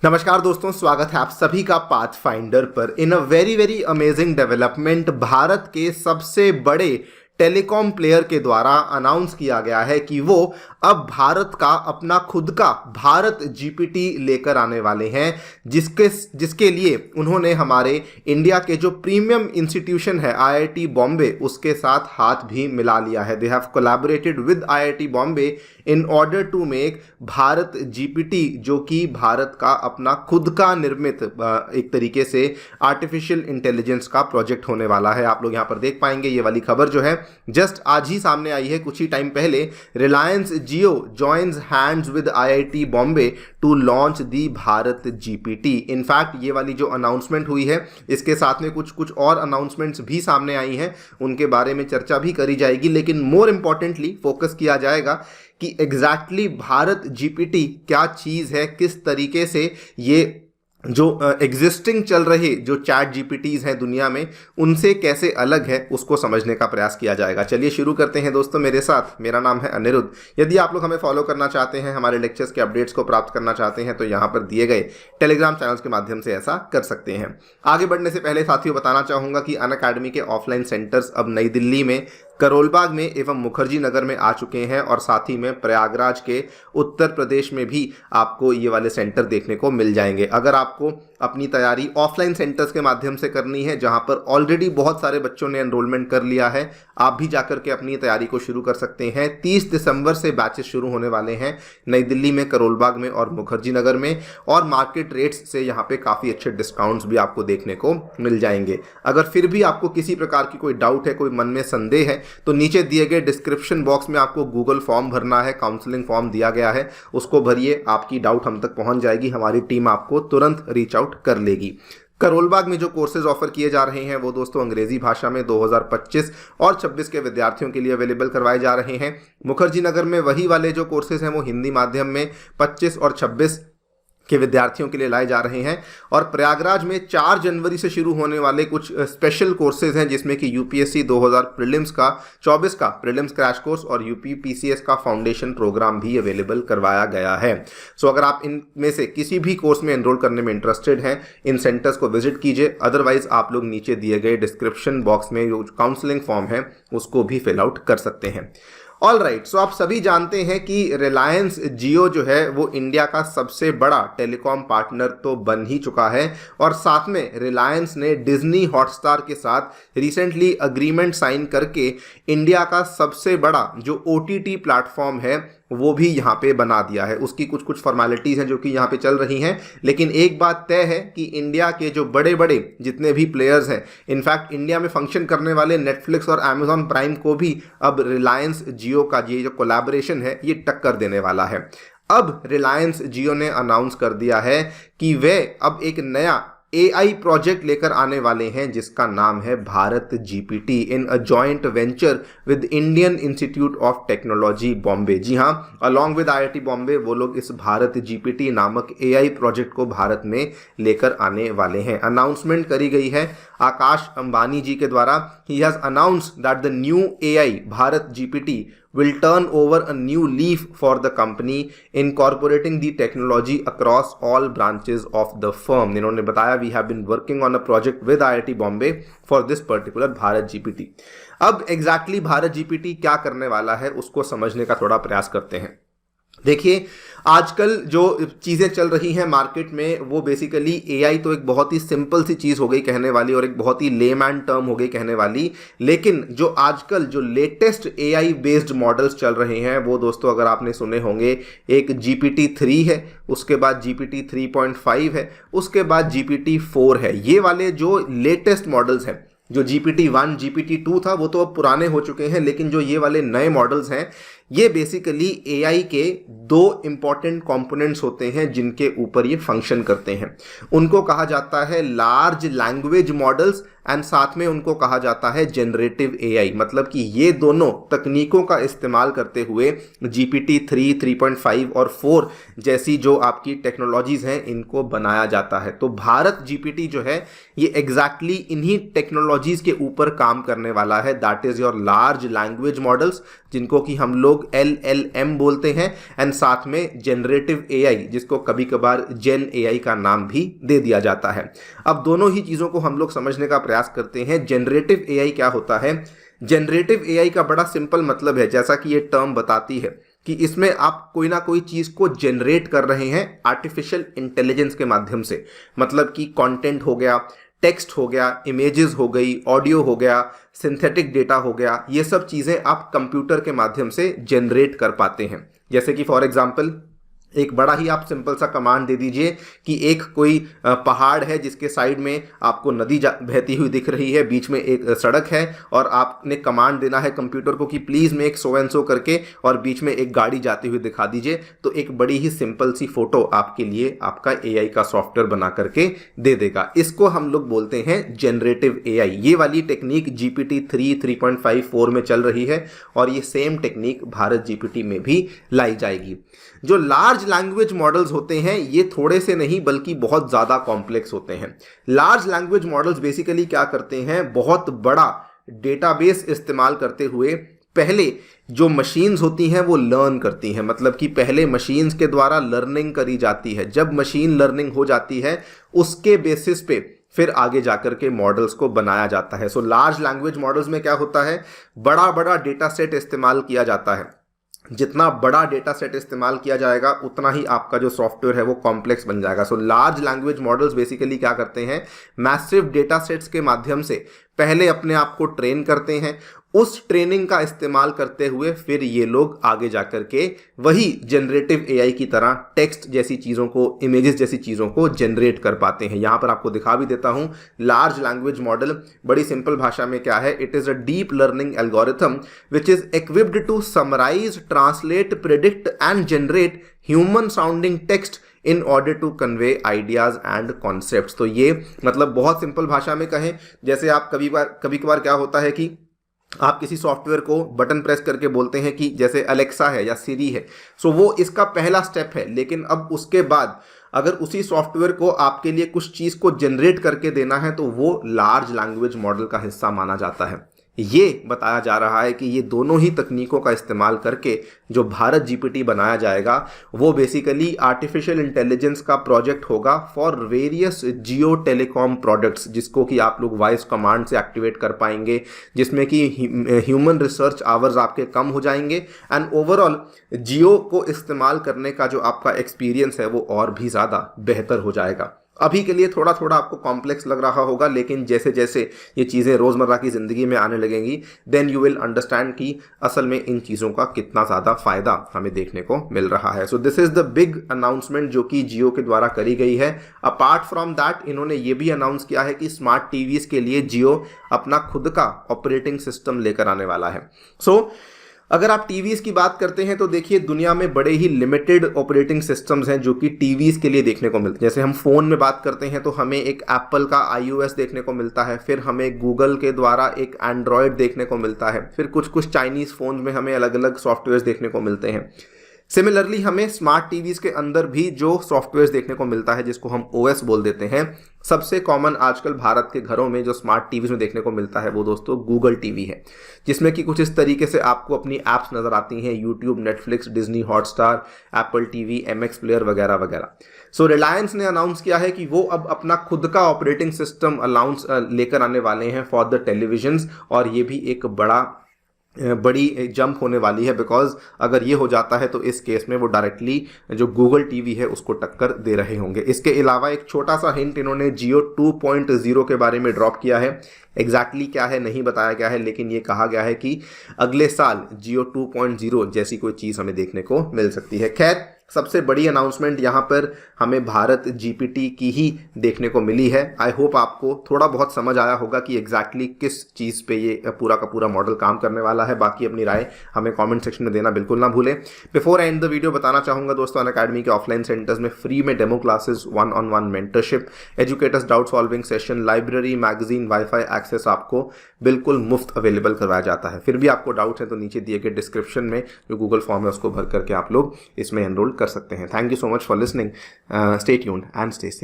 नमस्कार दोस्तों, स्वागत है आप सभी का पाथफाइंडर पर। In a very very amazing development, Bharat के सबसे बड़े टेलीकॉम प्लेयर के द्वारा अनाउंस किया गया है कि वो अब भारत का अपना खुद का भारत जीपीटी लेकर आने वाले हैं, जिसके लिए उन्होंने हमारे इंडिया के जो प्रीमियम इंस्टीट्यूशन है आईआईटी बॉम्बे, उसके साथ हाथ भी मिला लिया है। They have collaborated with IIT Bombay in order to make Bharat GPT, जो कि भारत का अपना खुद का निर्मित एक तरीके से आर्टिफिशियल इंटेलिजेंस का प्रोजेक्ट होने वाला है। आप लोग यहाँ पर देख पाएंगे, ये वाली खबर जो है जस्ट आज ही सामने आई है, कुछ ही टाइम पहले। Reliance Jio joins hands with IIT Bombay to launch the Bharat GPT. In fact ये वाली जो अनाउंसमेंट हुई है, इसके साथ में कुछ और अनाउंसमेंट्स भी सामने आई हैं, उनके बारे में चर्चा भी करी जाएगी। लेकिन मोर इंपॉर्टेंटली फोकस किया जाएगा कि एग्जैक्टली भारत जीपीटी क्या चीज़ है, किस तरीके से ये जो एग्जिस्टिंग चल रहे जो चैट जीपीटीज हैं दुनिया में, उनसे कैसे अलग है, उसको समझने का प्रयास किया जाएगा। चलिए शुरू करते हैं दोस्तों मेरे साथ। मेरा नाम है अनिरुद्ध। यदि आप लोग हमें फॉलो करना चाहते हैं, हमारे लेक्चर्स के अपडेट्स को प्राप्त करना चाहते हैं, तो यहाँ पर दिए गए टेलीग्राम चैनल्स के माध्यम से ऐसा कर सकते हैं। आगे बढ़ने से पहले साथियों बताना चाहूँगा कि अनअकैडमी के ऑफलाइन सेंटर्स अब नई दिल्ली में, करोलबाग में एवं मुखर्जी नगर में आ चुके हैं, और साथ ही में प्रयागराज के उत्तर प्रदेश में भी आपको ये वाले सेंटर देखने को मिल जाएंगे। अगर आपको अपनी तैयारी ऑफलाइन सेंटर्स के माध्यम से करनी है, जहां पर ऑलरेडी बहुत सारे बच्चों ने एनरोलमेंट कर लिया है, आप भी जाकर के अपनी तैयारी को शुरू कर सकते हैं। 30 दिसंबर से बैचेस शुरू होने वाले हैं नई दिल्ली में, करोलबाग में और मुखर्जी नगर में, और मार्केट रेट्स से यहाँ पे काफ़ी अच्छे डिस्काउंट्स भी आपको देखने को मिल जाएंगे। अगर फिर भी आपको किसी प्रकार की कोई डाउट है, कोई मन में संदेह है, तो नीचे दिए गए डिस्क्रिप्शन बॉक्स में आपको गूगल फॉर्म भरना है, काउंसलिंग फॉर्म दिया गया है, उसको भरिए, आपकी डाउट हम तक पहुंच जाएगी, हमारी टीम आपको तुरंत रीच आउट कर लेगी। करोलबाग में जो कोर्सेज ऑफर किए जा रहे हैं वो दोस्तों अंग्रेजी भाषा में 2025 और 26 के विद्यार्थियों के लिए अवेलेबल करवाए जा रहे हैं। मुखर्जी नगर में वही वाले जो कोर्सेज हैं वो हिंदी माध्यम में 25 और 26 के विद्यार्थियों के लिए लाए जा रहे हैं। और प्रयागराज में 4 जनवरी से शुरू होने वाले कुछ स्पेशल कोर्सेज हैं, जिसमें कि यूपीएससी 2000 प्रीलिम्स का 24 का प्रीलिम्स क्रैश कोर्स और यूपी पीसीएस का फाउंडेशन प्रोग्राम भी अवेलेबल करवाया गया है। सो अगर आप इनमें से किसी भी कोर्स में एनरोल करने में इंटरेस्टेड हैं, इन सेंटर्स को विजिट कीजिए। अदरवाइज आप लोग नीचे दिए गए डिस्क्रिप्शन बॉक्स में जो काउंसलिंग फॉर्म है उसको भी फिल आउट कर सकते हैं। ऑल राइट, सो आप सभी जानते हैं कि रिलायंस जियो जो है वो इंडिया का सबसे बड़ा टेलीकॉम पार्टनर तो बन ही चुका है, और साथ में रिलायंस ने डिज्नी हॉटस्टार के साथ रिसेंटली अग्रीमेंट साइन करके इंडिया का सबसे बड़ा जो ओटीटी प्लेटफॉर्म है वो भी यहाँ पे बना दिया है। उसकी कुछ फॉर्मेलिटीज़ हैं जो कि यहाँ पे चल रही हैं, लेकिन एक बात तय है कि इंडिया के जो बड़े बड़े जितने भी प्लेयर्स हैं, इनफैक्ट इंडिया में फंक्शन करने वाले नेटफ्लिक्स और अमेजॉन प्राइम को भी अब रिलायंस जियो का ये जो कोलैबोरेशन है ये टक्कर देने वाला है। अब रिलायंस जियो ने अनाउंस कर दिया है कि वे अब एक नया एआई प्रोजेक्ट लेकर आने वाले हैं, जिसका नाम है Bharat GPT, in a joint venture with Indian Institute of Technology Bombay. जी हाँ, अलॉन्ग विद आईआईटी बॉम्बे वो लोग इस भारत जीपीटी नामक एआई प्रोजेक्ट को भारत में लेकर आने वाले हैं। अनाउंसमेंट करी गई है आकाश अंबानी जी के द्वारा। He has announced that the new AI Bharat GPT will turn over a new leaf for the company, incorporating the technology across all branches of the firm. इन्होंने बताया we have been working on a project with IIT Bombay for this particular Bharat GPT. अब exactly Bharat GPT क्या करने वाला है उसको समझने का थोड़ा प्रयास करते हैं। देखिए, आजकल जो चीज़ें चल रही हैं मार्केट में वो बेसिकली एआई तो एक बहुत ही सिंपल सी चीज़ हो गई कहने वाली, और एक बहुत ही लेमैन टर्म हो गई कहने वाली। लेकिन जो आजकल जो लेटेस्ट एआई बेस्ड मॉडल्स चल रहे हैं वो दोस्तों अगर आपने सुने होंगे, एक GPT-3 है, उसके बाद GPT 3.5 है, उसके बाद GPT 4 है। ये वाले जो लेटेस्ट मॉडल्स हैं, जो GPT-1 GPT-2 था वो तो अब पुराने हो चुके हैं, लेकिन जो ये वाले नए मॉडल्स हैं ये बेसिकली एआई के 2 इंपॉर्टेंट कंपोनेंट्स होते हैं जिनके ऊपर ये फंक्शन करते हैं। उनको कहा जाता है लार्ज लैंग्वेज मॉडल्स, एंड साथ में उनको कहा जाता है जनरेटिव एआई। मतलब कि ये दोनों तकनीकों का इस्तेमाल करते हुए GPT-3, 3.5 और 4 जैसी जो आपकी टेक्नोलॉजीज हैं इनको बनाया जाता है। तो भारत जीपीटी जो है ये एग्जैक्टली इन्हीं टेक्नोलॉजीज के ऊपर काम करने वाला है। That is your large language models, जिनको कि हम लोग लोग LLM बोलते हैं, एंड साथ में जनरेटिव AI जिसको कभी कभार जेन AI का नाम भी दे दिया जाता है। अब दोनों ही चीज़ों को हम लोग समझने का प्रयास करते हैं। जनरेटिव AI क्या होता है? जनरेटिव AI का बड़ा सिंपल मतलब है, जैसा कि ये टर्म बताती है, कि इसमें आप कोई ना कोई चीज़ को जनरेट कर रहे हैं आर्टिफिशियल इंटेलिजेंस के माध्यम से। मतलब कि कंटेंट हो गया, टेक्स्ट हो गया, इमेजेस हो गई, ऑडियो हो गया, सिंथेटिक डेटा हो गया, ये सब चीज़ें आप कंप्यूटर के माध्यम से जनरेट कर पाते हैं। जैसे कि फॉर एग्जांपल एक बड़ा ही आप सिंपल सा कमांड दे दीजिए कि एक कोई पहाड़ है जिसके साइड में आपको नदी बहती हुई दिख रही है, बीच में एक सड़क है, और आपने कमांड देना है कंप्यूटर को कि please make so and so करके, और बीच में एक गाड़ी जाती हुई दिखा दीजिए, तो एक बड़ी ही सिंपल सी फोटो आपके लिए आपका AI का सॉफ्टवेयर बना करके दे देगा। इसको हम लोग बोलते हैं जनरेटिव AI। ये वाली टेक्निक GPT-3 3.5 4 में चल रही है, और ये सेम टेक्निक भारत GPT में भी लाई जाएगी। जो लार्ज लैंग्वेज मॉडल्स होते हैं ये थोड़े से नहीं बल्कि बहुत ज़्यादा कॉम्प्लेक्स होते हैं। लार्ज लैंग्वेज मॉडल्स बेसिकली क्या करते हैं, बहुत बड़ा डेटाबेस इस्तेमाल करते हुए पहले जो मशीन्स होती हैं वो लर्न करती हैं। मतलब कि पहले मशीन्स के द्वारा लर्निंग करी जाती है। जब मशीन लर्निंग हो जाती है उसके बेसिस पे फिर आगे जाकर के मॉडल्स को बनाया जाता है। सो लार्ज लैंग्वेज मॉडल्स में क्या होता है, बड़ा बड़ा डेटा सेट इस्तेमाल किया जाता है। जितना बड़ा डेटा सेट इस्तेमाल किया जाएगा उतना ही आपका जो सॉफ्टवेयर है वो कॉम्प्लेक्स बन जाएगा। So large language models basically क्या करते हैं, मैसिव डेटा सेट्स के माध्यम से पहले अपने आप को ट्रेन करते हैं। उस ट्रेनिंग का इस्तेमाल करते हुए फिर ये लोग आगे जाकर के वही जनरेटिव AI की तरह टेक्स्ट जैसी चीज़ों को, इमेजेस जैसी चीज़ों को जनरेट कर पाते हैं। यहाँ पर आपको दिखा भी देता हूँ। लार्ज लैंग्वेज मॉडल बड़ी सिंपल भाषा में क्या है, it is a deep learning algorithm which is equipped to summarise, translate, predict and generate human sounding text in order to convey ideas and concepts. तो ये मतलब बहुत सिंपल भाषा में कहें, जैसे आप कभी कभार क्या होता है कि आप किसी सॉफ्टवेयर को बटन प्रेस करके बोलते हैं कि जैसे अलेक्सा है या सिरी है, सो वो इसका पहला स्टेप है। लेकिन अब उसके बाद अगर उसी सॉफ्टवेयर को आपके लिए कुछ चीज़ को जनरेट करके देना है तो वो लार्ज लैंग्वेज मॉडल का हिस्सा माना जाता है। ये बताया जा रहा है कि ये दोनों ही तकनीकों का इस्तेमाल करके जो भारत GPT बनाया जाएगा वो बेसिकली आर्टिफिशियल इंटेलिजेंस का प्रोजेक्ट होगा for various Jio telecom products, जिसको कि आप लोग वॉइस कमांड से एक्टिवेट कर पाएंगे, जिसमें कि ह्यूमन रिसर्च आवर्स आपके कम हो जाएंगे, एंड ओवरऑल जियो को इस्तेमाल करने का जो आपका एक्सपीरियंस है वो और भी ज़्यादा बेहतर हो जाएगा। अभी के लिए थोड़ा थोड़ा आपको कॉम्प्लेक्स लग रहा होगा, लेकिन जैसे जैसे ये चीज़ें रोज़मर्रा की ज़िंदगी में आने लगेंगी देन यू विल अंडरस्टैंड कि असल में इन चीज़ों का कितना ज़्यादा फ़ायदा हमें देखने को मिल रहा है। So this is the big announcement जो कि जियो के द्वारा करी गई है। अपार्ट फ्रॉम दैट इन्होंने ये भी अनाउंस किया है कि स्मार्ट टीवीज़ के लिए जियो अपना खुद का ऑपरेटिंग सिस्टम लेकर आने वाला है। सो अगर आप टीवीज़ की बात करते हैं तो देखिए दुनिया में बड़े ही लिमिटेड ऑपरेटिंग सिस्टम्स हैं जो कि टीवीज़ के लिए देखने को मिलते हैं। जैसे हम फ़ोन में बात करते हैं तो हमें एक एप्पल का iOS देखने को मिलता है, फिर हमें गूगल के द्वारा एक एंड्रॉयड देखने को मिलता है, फिर कुछ चाइनीज़ फ़ोन में हमें अलग अलग सॉफ्टवेयर देखने को मिलते हैं। सिमिलरली हमें स्मार्ट टीवीज़ के अंदर भी जो सॉफ्टवेयर देखने को मिलता है जिसको हम OS बोल देते हैं, सबसे कॉमन आजकल भारत के घरों में जो स्मार्ट टीवीज़ में देखने को मिलता है वो दोस्तों गूगल टीवी है, जिसमें कि कुछ इस तरीके से आपको अपनी ऐप्स नज़र आती हैं, YouTube, Netflix, Disney Hotstar, Apple TV, MX player वगैरह वगैरह। सो रिलायंस ने अनाउंस किया है कि वो अब अपना खुद का ऑपरेटिंग सिस्टम अलाउंस लेकर आने वाले हैं फॉर द टेलीविजन्स, और ये भी एक बड़ी जंप होने वाली है, बिकॉज अगर ये हो जाता है तो इस केस में वो डायरेक्टली जो गूगल टीवी है उसको टक्कर दे रहे होंगे। इसके अलावा एक छोटा सा हिंट इन्होंने जियो 2.0 के बारे में ड्रॉप किया है। एग्जैक्टली क्या है नहीं बताया गया है, लेकिन ये कहा गया है कि अगले साल जियो 2.0 जैसी कोई चीज़ हमें देखने को मिल सकती है। खैर सबसे बड़ी अनाउंसमेंट यहाँ पर हमें भारत GPT की ही देखने को मिली है। आई होप आपको थोड़ा बहुत समझ आया होगा कि एग्जैक्टली किस चीज़ पे ये पूरा का पूरा मॉडल काम करने वाला है। बाकी अपनी राय हमें कमेंट सेक्शन में देना बिल्कुल ना भूलें। बिफोर एंड द वीडियो बताना चाहूँगा दोस्तों, अनअकैडमी के ऑफलाइन सेंटर्स में फ्री में demo classes, 1-on-1 mentorship, educators doubt solving session, library, magazine, wifi access आपको बिल्कुल मुफ्त अवेलेबल करवाया जाता है। फिर भी आपको डाउट्स हैं तो नीचे दिए गए डिस्क्रिप्शन में जो गूगल फॉर्म है उसको भर करके आप लोग इसमें एनरोल कर सकते हैं। Thank you so much for listening. Stay tuned and stay safe.